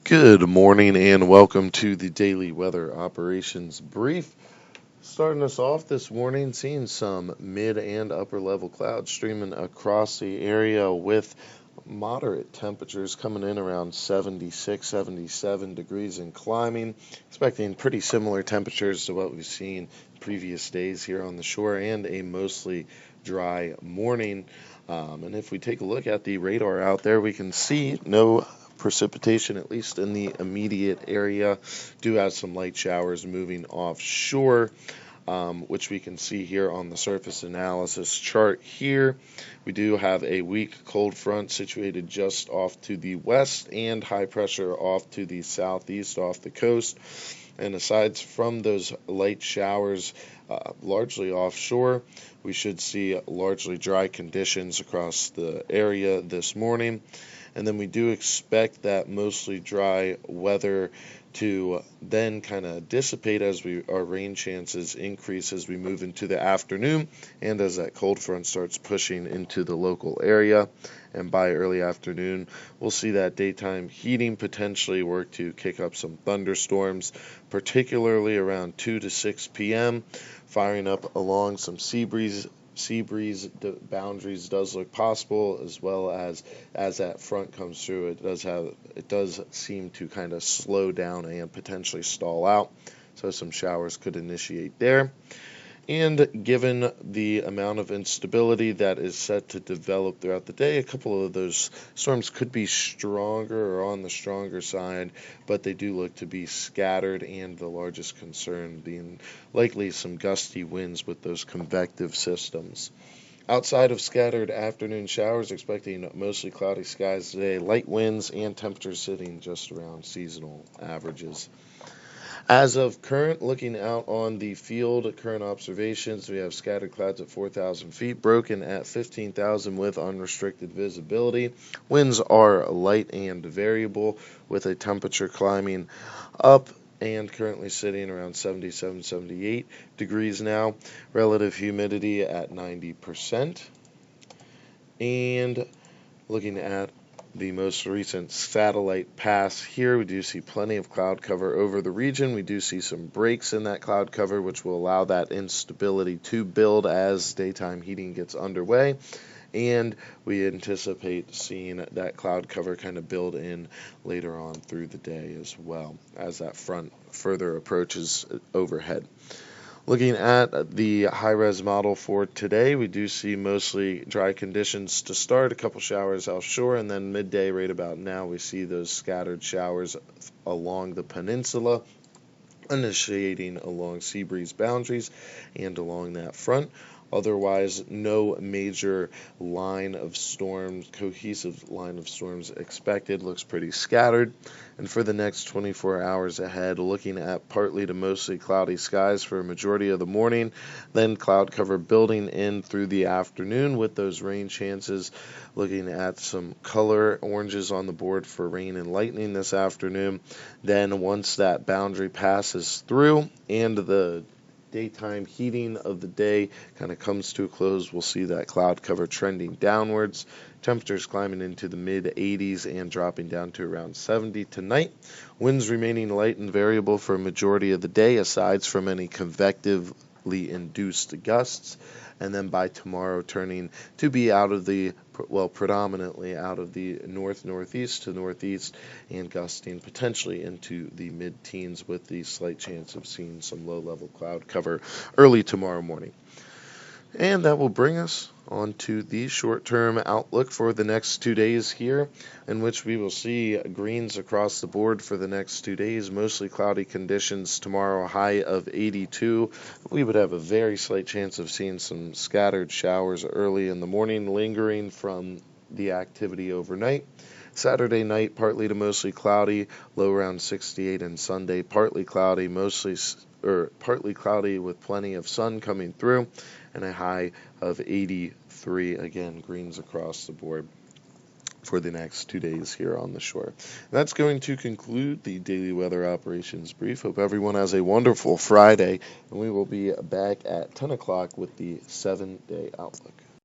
Good morning and welcome to the Daily Weather Operations Brief. Starting us off this morning, seeing some mid and upper level clouds streaming across the area with moderate temperatures coming in around 76, 77 degrees and climbing. Expecting pretty similar temperatures to what we've seen previous days here on the shore and a mostly dry morning. And if we take a look at the radar out there, we can see no precipitation, at least in the immediate area. Do have some light showers moving offshore, which we can see here on the surface analysis chart here. We do have a weak cold front situated just off to the west and high pressure off to the southeast off the coast. And aside from those light showers, largely offshore, we should see largely dry conditions across the area this morning. And then we do expect that mostly dry weather to then kind of dissipate as our rain chances increase as we move into the afternoon and as that cold front starts pushing into the local area. And by early afternoon, we'll see that daytime heating potentially work to kick up some thunderstorms, particularly around 2 to 6 p.m., firing up along some sea breeze boundaries does look possible, as well as that front comes through, it does seem to kind of slow down and potentially stall out, so some showers could initiate there. And given the amount of instability that is set to develop throughout the day, a couple of those storms could be stronger or on the stronger side, but they do look to be scattered, and the largest concern being likely some gusty winds with those convective systems. Outside of scattered afternoon showers, expecting mostly cloudy skies today, light winds and temperatures sitting just around seasonal averages. As of current, looking out on the field, current observations, we have scattered clouds at 4,000 feet, broken at 15,000 with unrestricted visibility. Winds are light and variable, with a temperature climbing up and currently sitting around 77, 78 degrees now. Relative humidity at 90%. And looking at the most recent satellite pass here, we do see plenty of cloud cover over the region. We do see some breaks in that cloud cover, which will allow that instability to build as daytime heating gets underway. And we anticipate seeing that cloud cover kind of build in later on through the day as well as that front further approaches overhead. Looking at the high-res model for today, we do see mostly dry conditions to start, a couple showers offshore, and then midday right about now we see those scattered showers along the peninsula, initiating along sea breeze boundaries and along that front. Otherwise, no major cohesive line of storms expected. Looks pretty scattered. And for the next 24 hours ahead, looking at partly to mostly cloudy skies for a majority of the morning, then cloud cover building in through the afternoon with those rain chances. Looking at some color oranges on the board for rain and lightning this afternoon. Then once that boundary passes through and the daytime heating of the day kind of comes to a close, we'll see that cloud cover trending downwards. Temperatures climbing into the mid 80s and dropping down to around 70 tonight. Winds remaining light and variable for a majority of the day, aside from any convectively induced gusts. And then by tomorrow turning to be predominantly out of the northeast to northeast and gusting potentially into the mid-teens with the slight chance of seeing some low-level cloud cover early tomorrow morning. And that will bring us on to the short-term outlook for the next 2 days here, in which we will see greens across the board for the next 2 days, mostly cloudy conditions tomorrow, high of 82. We would have a very slight chance of seeing some scattered showers early in the morning, lingering from the activity overnight. Saturday night, partly to mostly cloudy, low around 68, and Sunday, partly cloudy with plenty of sun coming through, and a high of 83. Again, greens across the board for the next 2 days here on the shore. That's going to conclude the Daily Weather Operations Brief. Hope everyone has a wonderful Friday, and we will be back at 10 o'clock with the 7-day outlook.